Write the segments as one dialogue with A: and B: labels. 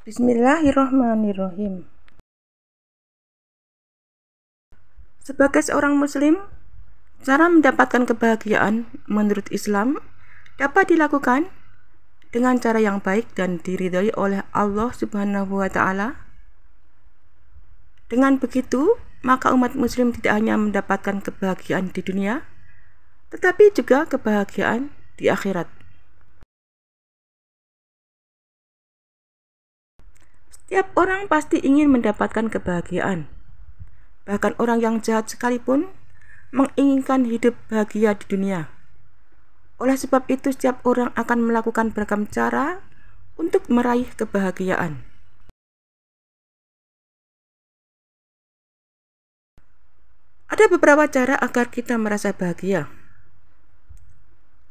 A: Bismillahirrahmanirrahim. Sebagai seorang muslim, cara mendapatkan kebahagiaan menurut Islam dapat dilakukan dengan cara yang baik dan diridhoi oleh Allah Subhanahu wa taala. Dengan begitu, maka umat muslim tidak hanya mendapatkan kebahagiaan di dunia, tetapi juga kebahagiaan di akhirat. Setiap orang pasti ingin mendapatkan kebahagiaan. Bahkan orang yang jahat sekalipun menginginkan hidup bahagia di dunia. Oleh sebab itu, setiap orang akan melakukan beragam cara untuk meraih kebahagiaan. Ada beberapa cara agar kita merasa bahagia.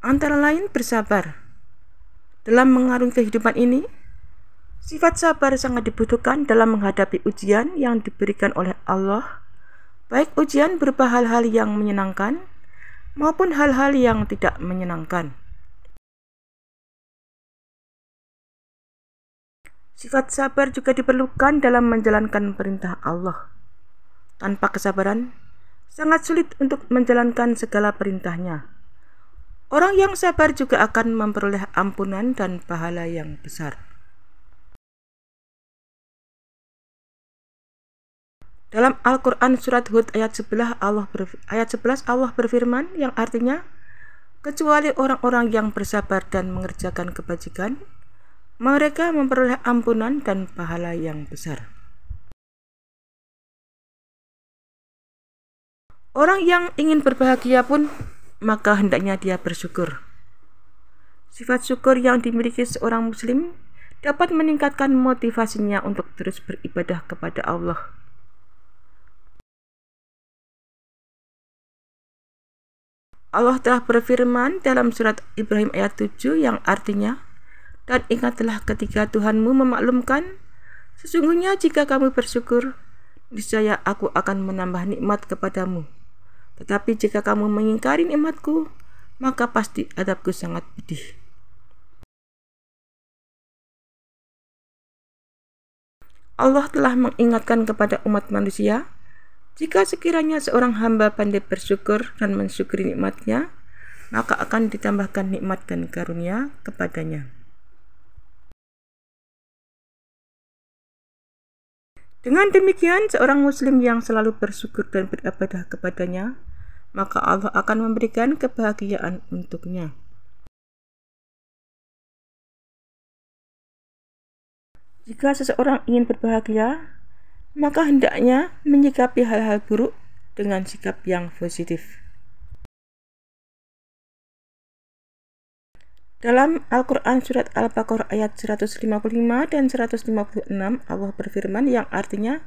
A: Antara lain bersabar. Dalam mengarungi kehidupan ini, sifat sabar sangat dibutuhkan dalam menghadapi ujian yang diberikan oleh Allah, baik ujian berupa hal-hal yang menyenangkan maupun hal-hal yang tidak menyenangkan. Sifat sabar juga diperlukan dalam menjalankan perintah Allah. Tanpa kesabaran, sangat sulit untuk menjalankan segala perintahnya. Orang yang sabar juga akan memperoleh ampunan dan pahala yang besar. Dalam Al-Quran surat Hud ayat 11 Allah berfirman yang artinya, kecuali orang-orang yang bersabar dan mengerjakan kebajikan, mereka memperoleh ampunan dan pahala yang besar. Orang yang ingin berbahagia pun maka hendaknya dia bersyukur. Sifat syukur yang dimiliki seorang muslim dapat meningkatkan motivasinya untuk terus beribadah kepada Allah. Allah telah berfirman dalam surat Ibrahim ayat 7 yang artinya, dan ingatlah ketika Tuhanmu memaklumkan, sesungguhnya jika kamu bersyukur, niscaya aku akan menambah nikmat kepadamu. Tetapi jika kamu mengingkari nikmatku, maka pasti adabku sangat pedih. Allah telah mengingatkan kepada umat manusia, jika sekiranya seorang hamba pandai bersyukur dan mensyukuri nikmatnya, maka akan ditambahkan nikmat dan karunia kepadanya. Dengan demikian, seorang muslim yang selalu bersyukur dan beribadah kepadanya, maka Allah akan memberikan kebahagiaan untuknya. Jika seseorang ingin berbahagia, maka hendaknya menyikapi hal-hal buruk dengan sikap yang positif. Dalam Al-Quran surat Al-Baqarah ayat 155 dan 156 Allah berfirman yang artinya,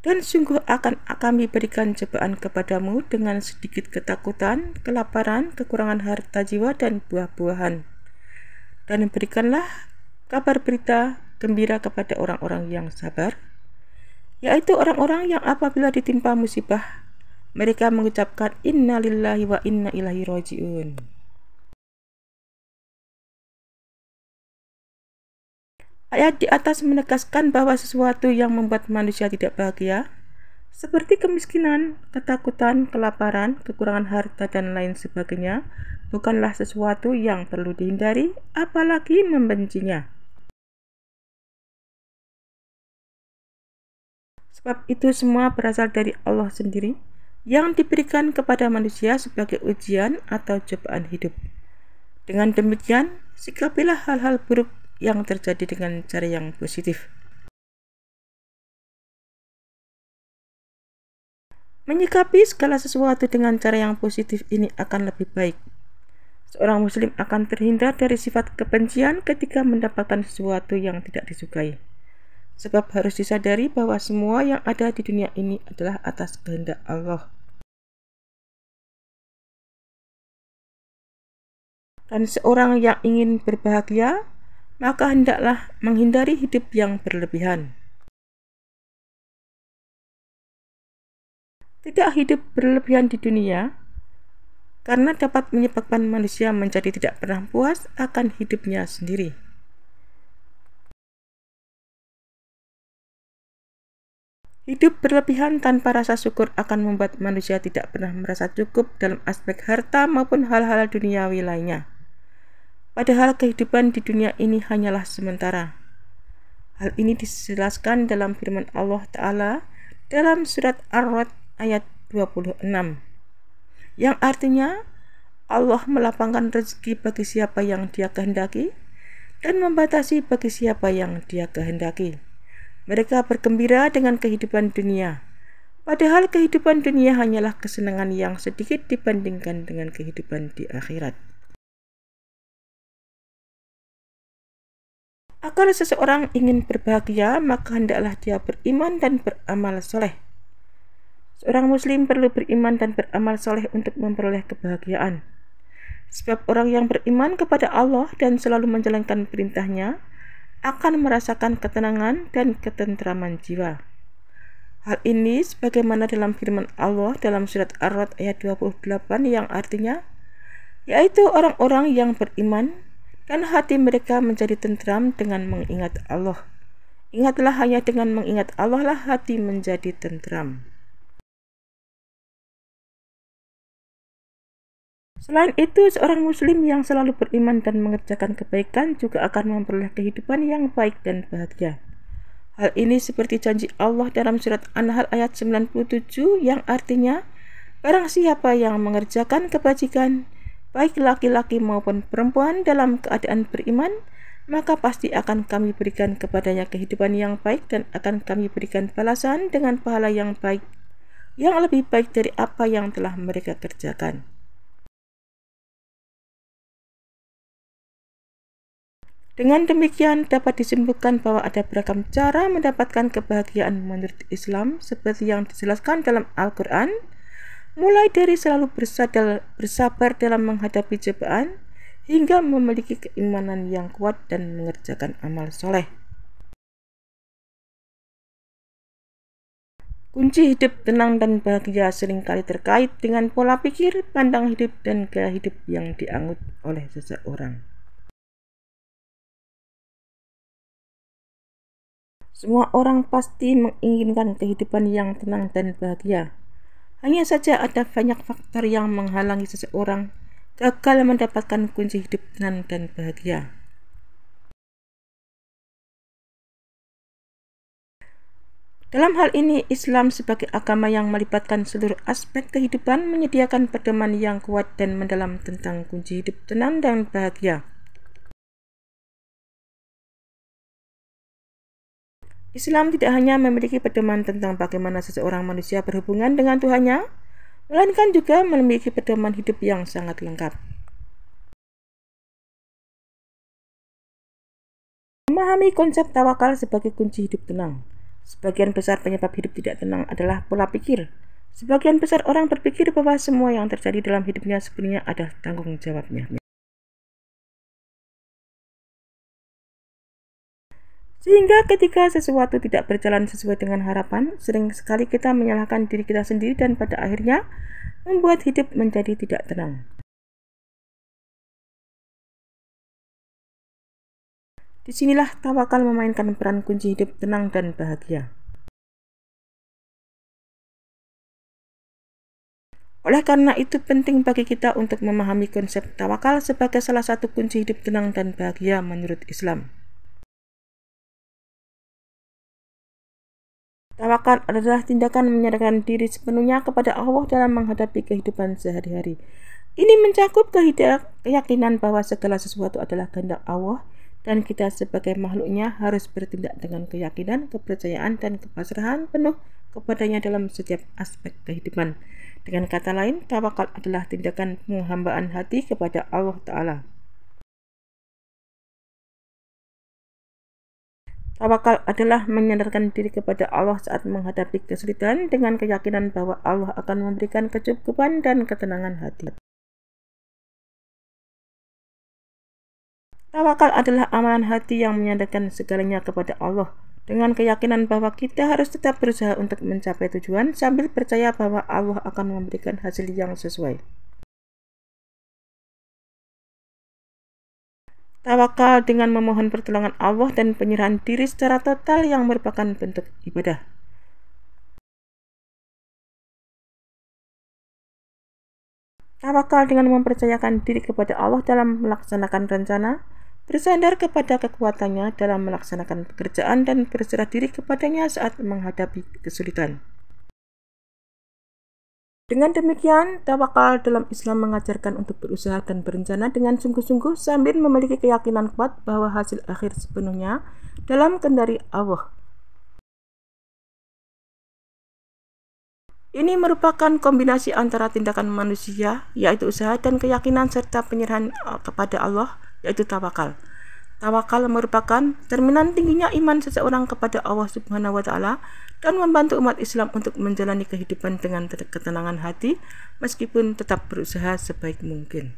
A: dan sungguh akan kami berikan cobaan kepadamu dengan sedikit ketakutan, kelaparan, kekurangan harta jiwa dan buah-buahan. Dan berikanlah kabar berita gembira kepada orang-orang yang sabar, yaitu orang-orang yang apabila ditimpa musibah, mereka mengucapkan inna lillahi wa inna ilaihi raji'un. Ayat di atas menegaskan bahwa sesuatu yang membuat manusia tidak bahagia, seperti kemiskinan, ketakutan, kelaparan, kekurangan harta, dan lain sebagainya, bukanlah sesuatu yang perlu dihindari, apalagi membencinya. Sebab itu semua berasal dari Allah sendiri, yang diberikan kepada manusia sebagai ujian atau cobaan hidup. Dengan demikian, sikapilah hal-hal buruk yang terjadi dengan cara yang positif. Menyikapi segala sesuatu dengan cara yang positif ini akan lebih baik. Seorang muslim akan terhindar dari sifat kebencian ketika mendapatkan sesuatu yang tidak disukai. Sebab harus disadari bahwa semua yang ada di dunia ini adalah atas kehendak Allah. Dan seorang yang ingin berbahagia, maka hendaklah menghindari hidup yang berlebihan. Tidak hidup berlebihan di dunia, karena dapat menyebabkan manusia menjadi tidak pernah puas akan hidupnya sendiri. Hidup berlebihan tanpa rasa syukur akan membuat manusia tidak pernah merasa cukup dalam aspek harta maupun hal-hal duniawi lainnya. Padahal kehidupan di dunia ini hanyalah sementara. Hal ini dijelaskan dalam firman Allah Ta'ala dalam surat Ar-Ra'd ayat 26, yang artinya Allah melapangkan rezeki bagi siapa yang Dia kehendaki dan membatasi bagi siapa yang Dia kehendaki. Mereka bergembira dengan kehidupan dunia, padahal kehidupan dunia hanyalah kesenangan yang sedikit dibandingkan dengan kehidupan di akhirat. Agar seseorang ingin berbahagia, maka hendaklah dia beriman dan beramal soleh. Seorang muslim perlu beriman dan beramal soleh untuk memperoleh kebahagiaan. Sebab orang yang beriman kepada Allah dan selalu menjalankan perintahnya akan merasakan ketenangan dan ketentraman jiwa. Hal ini sebagaimana dalam firman Allah dalam surat Ar-Ra'd ayat 28 yang artinya, yaitu orang-orang yang beriman dan hati mereka menjadi tentram dengan mengingat Allah. Ingatlah, hanya dengan mengingat Allah lah hati menjadi tentram. Selain itu, seorang muslim yang selalu beriman dan mengerjakan kebaikan juga akan memperoleh kehidupan yang baik dan bahagia. Hal ini seperti janji Allah dalam surat An-Nahl ayat 97 yang artinya, barang siapa yang mengerjakan kebajikan, baik laki-laki maupun perempuan dalam keadaan beriman, maka pasti akan kami berikan kepadanya kehidupan yang baik dan akan kami berikan balasan dengan pahala yang baik, yang lebih baik dari apa yang telah mereka kerjakan. Dengan demikian dapat disimpulkan bahwa ada beragam cara mendapatkan kebahagiaan menurut Islam seperti yang dijelaskan dalam Al-Quran, mulai dari selalu bersabar dalam menghadapi cobaan hingga memiliki keimanan yang kuat dan mengerjakan amal soleh. Kunci hidup tenang dan bahagia seringkali terkait dengan pola pikir, pandang hidup, dan gaya hidup yang dianut oleh seseorang. Semua orang pasti menginginkan kehidupan yang tenang dan bahagia. Hanya saja ada banyak faktor yang menghalangi seseorang gagal mendapatkan kunci hidup tenang dan bahagia. Dalam hal ini, Islam sebagai agama yang melibatkan seluruh aspek kehidupan menyediakan pedoman yang kuat dan mendalam tentang kunci hidup tenang dan bahagia. Islam tidak hanya memiliki pedoman tentang bagaimana seseorang manusia berhubungan dengan Tuhannya, melainkan juga memiliki pedoman hidup yang sangat lengkap. Memahami konsep tawakal sebagai kunci hidup tenang. Sebagian besar penyebab hidup tidak tenang adalah pola pikir. Sebagian besar orang berpikir bahwa semua yang terjadi dalam hidupnya sebenarnya adalah tanggung jawabnya. Sehingga ketika sesuatu tidak berjalan sesuai dengan harapan, sering sekali kita menyalahkan diri kita sendiri dan pada akhirnya membuat hidup menjadi tidak tenang. Disinilah tawakal memainkan peran kunci hidup tenang dan bahagia. Oleh karena itu penting bagi kita untuk memahami konsep tawakal sebagai salah satu kunci hidup tenang dan bahagia menurut Islam. Tawakal adalah tindakan menyandarkan diri sepenuhnya kepada Allah dalam menghadapi kehidupan sehari-hari. Ini mencakup keyakinan bahwa segala sesuatu adalah kehendak Allah dan kita sebagai makhluknya harus bertindak dengan keyakinan, kepercayaan, dan kepasrahan penuh kepadanya dalam setiap aspek kehidupan. Dengan kata lain, tawakal adalah tindakan penghambaan hati kepada Allah Ta'ala. Tawakal adalah menyandarkan diri kepada Allah saat menghadapi kesulitan dengan keyakinan bahwa Allah akan memberikan kecukupan dan ketenangan hati. Tawakal adalah amalan hati yang menyandarkan segalanya kepada Allah dengan keyakinan bahwa kita harus tetap berusaha untuk mencapai tujuan sambil percaya bahwa Allah akan memberikan hasil yang sesuai. Tawakal dengan memohon pertolongan Allah dan penyerahan diri secara total yang merupakan bentuk ibadah. Tawakal dengan mempercayakan diri kepada Allah dalam melaksanakan rencana, bersandar kepada kekuatannya dalam melaksanakan pekerjaan, dan berserah diri kepadanya saat menghadapi kesulitan. Dengan demikian, tawakal dalam Islam mengajarkan untuk berusaha dan berencana dengan sungguh-sungguh sambil memiliki keyakinan kuat bahwa hasil akhir sepenuhnya dalam kendali Allah. Ini merupakan kombinasi antara tindakan manusia, yaitu usaha, dan keyakinan serta penyerahan kepada Allah, yaitu tawakal. Tawakal merupakan cerminan tingginya iman seseorang kepada Allah Subhanahu wa Ta'ala dan membantu umat Islam untuk menjalani kehidupan dengan ketenangan hati meskipun tetap berusaha sebaik mungkin.